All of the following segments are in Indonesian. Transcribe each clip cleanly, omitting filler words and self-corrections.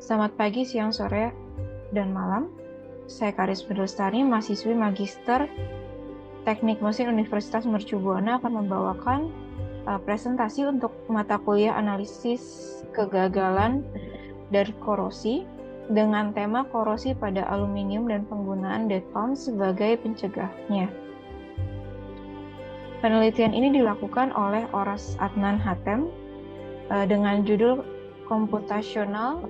Selamat pagi, siang, sore, dan malam. Saya Karisma Lestari, mahasiswi Magister Teknik Mesin Universitas Mercu Buana akan membawakan presentasi untuk mata kuliah analisis kegagalan dan korosi dengan tema korosi pada aluminium dan penggunaan dead pound sebagai pencegahnya. Penelitian ini dilakukan oleh Oras Adnan Hatem dengan judul Computational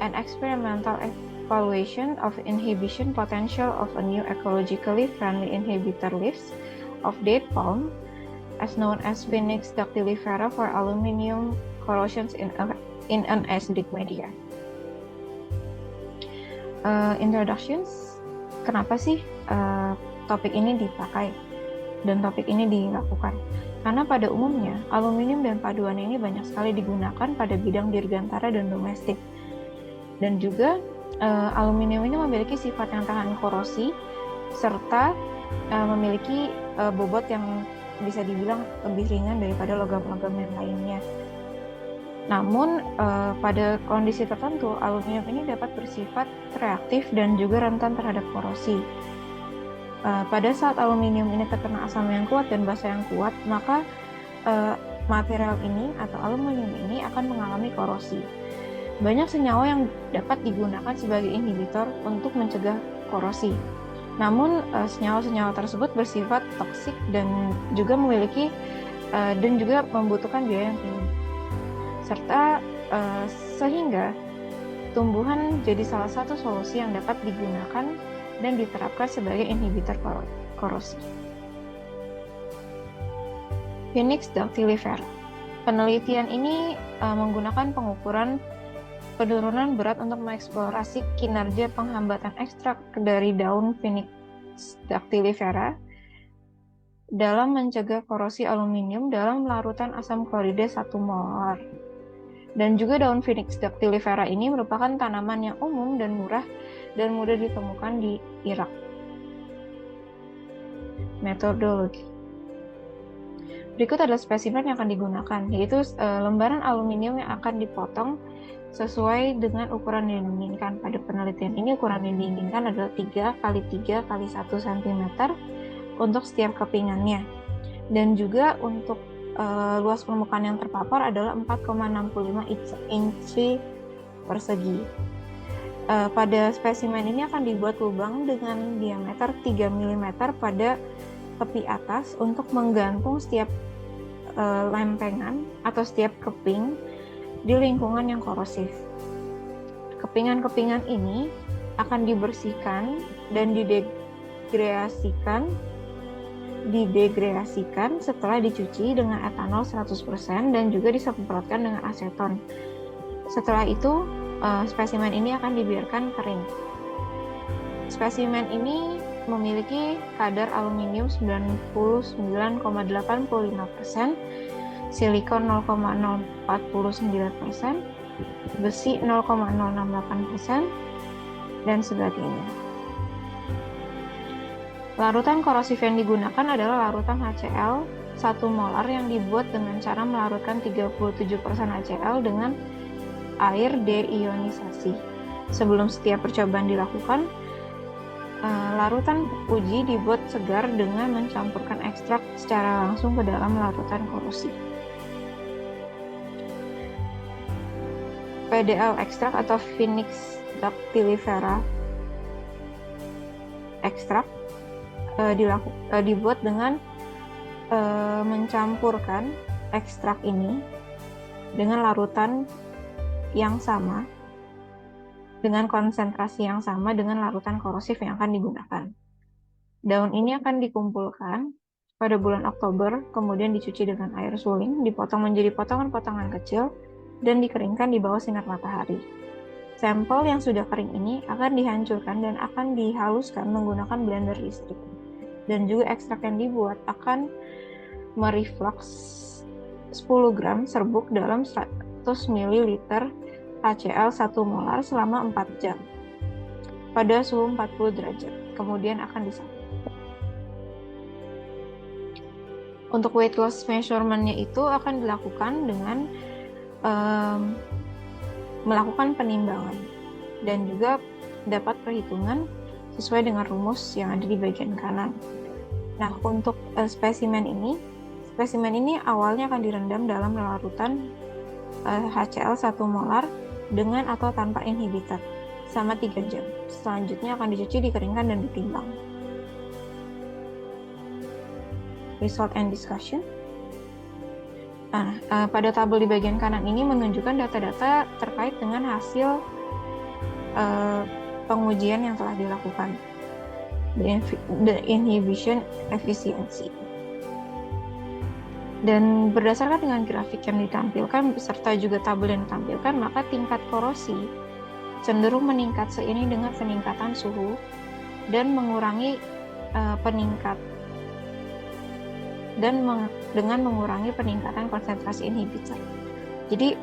and Experimental Evaluation of Inhibition Potential of a New Ecologically Friendly Inhibitor Leaves of Dead Palm, as known as Phoenix dactylifera for Aluminium Corrosions in an Acidic Media. Introductions, kenapa sih topik ini dipakai dan topik ini dilakukan? Karena pada umumnya aluminium dan paduan ini banyak sekali digunakan pada bidang dirgantara dan domestik. Dan juga aluminium ini memiliki sifat yang tahan korosi serta memiliki bobot yang bisa dibilang lebih ringan daripada logam-logam yang lainnya. Namun pada kondisi tertentu aluminium ini dapat bersifat reaktif dan juga rentan terhadap korosi. Pada saat aluminium ini terkena asam yang kuat dan basa yang kuat, maka material ini atau aluminium ini akan mengalami korosi. Banyak senyawa yang dapat digunakan sebagai inhibitor untuk mencegah korosi. Namun senyawa-senyawa tersebut bersifat toksik dan juga memiliki dan juga membutuhkan biaya yang tinggi. Serta sehingga tumbuhan jadi salah satu solusi yang dapat digunakan dan diterapkan sebagai inhibitor korosi. Phoenix dactylifera. Penelitian ini menggunakan pengukuran penurunan berat untuk mengeksplorasi kinerja penghambatan ekstrak dari daun Phoenix dactylifera dalam mencegah korosi aluminium dalam larutan asam klorida 1 molar. Dan juga daun Phoenix dactylifera ini merupakan tanaman yang umum dan murah dan mudah ditemukan di Irak. Metodologi. Berikut adalah spesimen yang akan digunakan, yaitu lembaran aluminium yang akan dipotong sesuai dengan ukuran yang diinginkan. Pada penelitian ini ukuran yang diinginkan adalah 3 x 3 x 1 cm untuk setiap kepingannya. Dan juga untuk luas permukaan yang terpapar adalah 4,65 inci persegi. Pada spesimen ini akan dibuat lubang dengan diameter 3 mm pada tepi atas untuk menggantung setiap lempengan atau setiap keping di lingkungan yang korosif. Kepingan-kepingan ini akan dibersihkan dan didegradasikan setelah dicuci dengan etanol 100% dan juga disemprotkan dengan aseton. Setelah itu, spesimen ini akan dibiarkan kering. Spesimen ini memiliki kadar aluminium 99,85%, silikon 0,049%, besi 0,068%, dan sebagainya. Larutan korosif yang digunakan adalah larutan HCl 1 molar yang dibuat dengan cara melarutkan 37% HCl dengan air deionisasi. Sebelum setiap percobaan dilakukan, larutan uji dibuat segar dengan mencampurkan ekstrak secara langsung ke dalam larutan korosif. PDL ekstrak atau Phoenix dactylifera ekstrak dibuat dengan mencampurkan ekstrak ini dengan larutan yang sama, dengan konsentrasi yang sama dengan larutan korosif yang akan digunakan. Daun ini akan dikumpulkan pada bulan Oktober, kemudian dicuci dengan air suling, dipotong menjadi potongan-potongan kecil, dan dikeringkan di bawah sinar matahari. Sampel yang sudah kering ini akan dihancurkan dan akan dihaluskan menggunakan blender listrik. Dan juga ekstrak yang dibuat akan mereflux 10 gram serbuk dalam 100 ml HCl 1 molar selama 4 jam pada suhu 40 derajat. Kemudian akan disaring. Untuk weight loss measurement-nya itu akan dilakukan dengan melakukan penimbangan dan juga dapat perhitungan sesuai dengan rumus yang ada di bagian kanan. Nah, untuk spesimen ini awalnya akan direndam dalam larutan HCl 1 molar dengan atau tanpa inhibitor selama 3 jam. Selanjutnya akan dicuci, dikeringkan, dan ditimbang. Result and discussion. Nah, pada tabel di bagian kanan ini menunjukkan data-data terkait dengan hasil pengujian yang telah dilakukan, the inhibition efficiency. Dan berdasarkan dengan grafik yang ditampilkan beserta juga tabel yang ditampilkan, maka tingkat korosi cenderung meningkat seiring dengan peningkatan suhu dan mengurangi dengan mengurangi peningkatan konsentrasi inhibitor. Jadi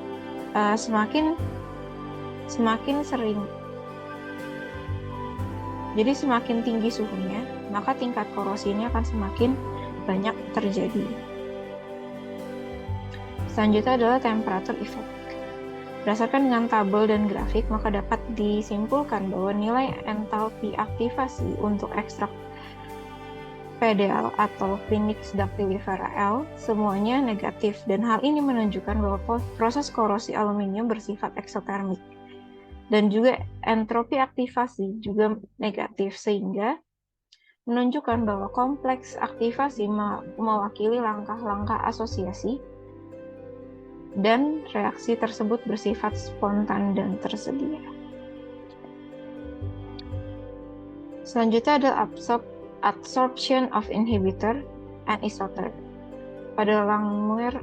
semakin tinggi suhunya, maka tingkat korosi ini akan semakin banyak terjadi. Selanjutnya adalah temperature effect. Berdasarkan dengan tabel dan grafik, maka dapat disimpulkan bahwa nilai entalpi aktivasi untuk ekstrak PDL atau Phoenix dactylifera L semuanya negatif, dan hal ini menunjukkan bahwa proses korosi aluminium bersifat eksotermik. Dan juga entropi aktivasi juga negatif, sehingga menunjukkan bahwa kompleks aktivasi mewakili langkah-langkah asosiasi dan reaksi tersebut bersifat spontan dan tersedia. Selanjutnya adalah absorption of inhibitor and isotherm. Pada Langmuir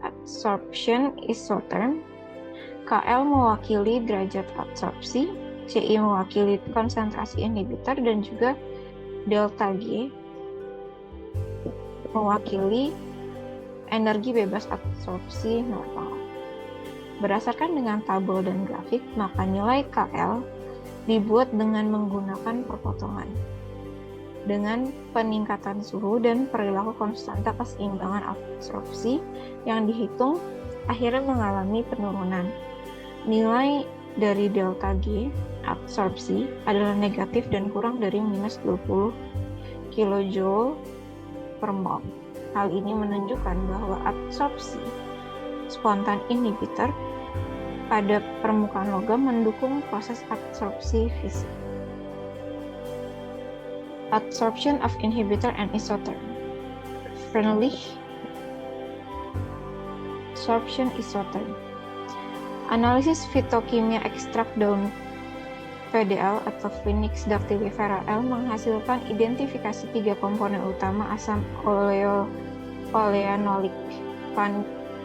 absorption isotherm, KL mewakili derajat absorpsi, CI mewakili konsentrasi inhibitor, dan juga delta G mewakili energi bebas absorpsi normal. Berdasarkan dengan tabel dan grafik, maka nilai KL dibuat dengan menggunakan perpotongan dengan peningkatan suhu dan perilaku konstanta keseimbangan absorpsi yang dihitung akhirnya mengalami penurunan. Nilai dari delta G absorpsi adalah negatif dan kurang dari minus 20 kJ per mol. Hal ini menunjukkan bahwa absorpsi spontan inhibitor pada permukaan logam mendukung proses absorpsi fisik. Absorption of inhibitor and isotherm. Freundlich absorption isotherm. Analisis fitokimia ekstrak daun PDL atau Phoenix dactylifera L menghasilkan identifikasi 3 komponen utama asam oleanolik,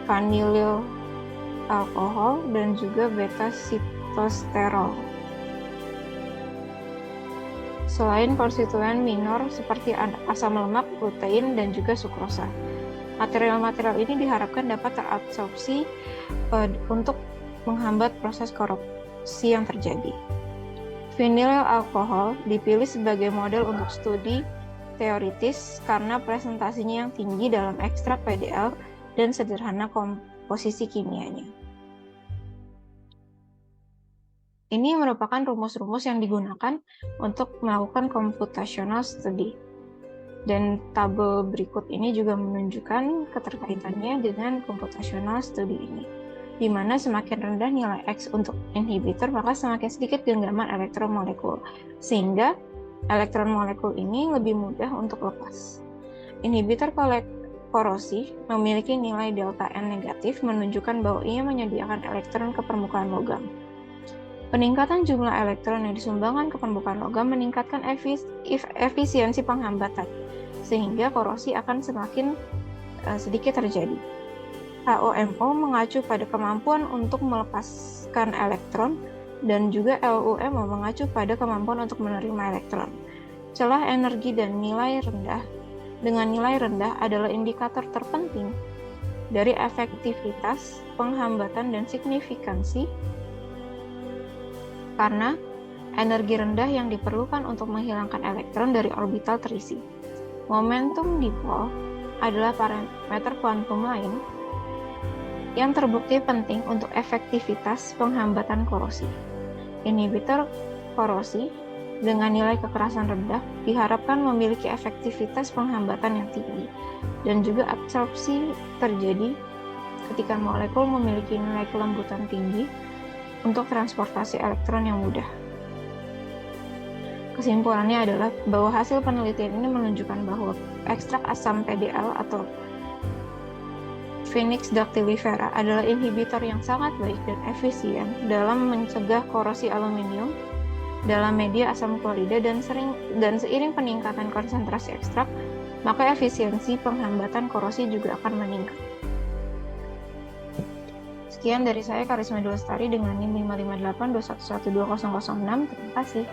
vanilil alkohol, dan juga beta sitosterol. Selain konstituen minor seperti asam lemak, protein, dan juga sukrosa. Material-material ini diharapkan dapat terabsorpsi untuk menghambat proses korupsi yang terjadi. Vinil alkohol dipilih sebagai model untuk studi teoritis karena presentasinya yang tinggi dalam ekstrak PDL dan sederhana komposisi kimianya. Ini merupakan rumus-rumus yang digunakan untuk melakukan computational study. Dan tabel berikut ini juga menunjukkan keterkaitannya dengan computational study ini, di mana semakin rendah nilai X untuk inhibitor, maka semakin sedikit genggaman elektron molekul, sehingga elektron molekul ini lebih mudah untuk lepas. Inhibitor korosi memiliki nilai delta N negatif, menunjukkan bahwa ia menyediakan elektron ke permukaan logam. Peningkatan jumlah elektron yang disumbangkan ke permukaan logam meningkatkan efisiensi penghambatan, sehingga korosi akan semakin sedikit terjadi. HOMO mengacu pada kemampuan untuk melepaskan elektron, dan juga LUMO mengacu pada kemampuan untuk menerima elektron. Celah energi dan nilai rendah dengan nilai rendah adalah indikator terpenting dari efektivitas, penghambatan, dan signifikansi, karena energi rendah yang diperlukan untuk menghilangkan elektron dari orbital terisi. Momentum dipole adalah parameter kuantum lain yang terbukti penting untuk efektivitas penghambatan korosi. Inhibitor korosi dengan nilai kekerasan rendah diharapkan memiliki efektivitas penghambatan yang tinggi, dan juga absorpsi terjadi ketika molekul memiliki nilai kelembutan tinggi untuk transportasi elektron yang mudah. Kesimpulannya adalah bahwa hasil penelitian ini menunjukkan bahwa ekstrak asam PDL atau Phoenix dactylifera adalah inhibitor yang sangat baik dan efisien dalam mencegah korosi aluminium dalam media asam klorida, dan seiring peningkatan konsentrasi ekstrak, maka efisiensi penghambatan korosi juga akan meningkat. Sekian dari saya, Karisma Dwi Lestari dengan NIM 55821120006. Terima kasih.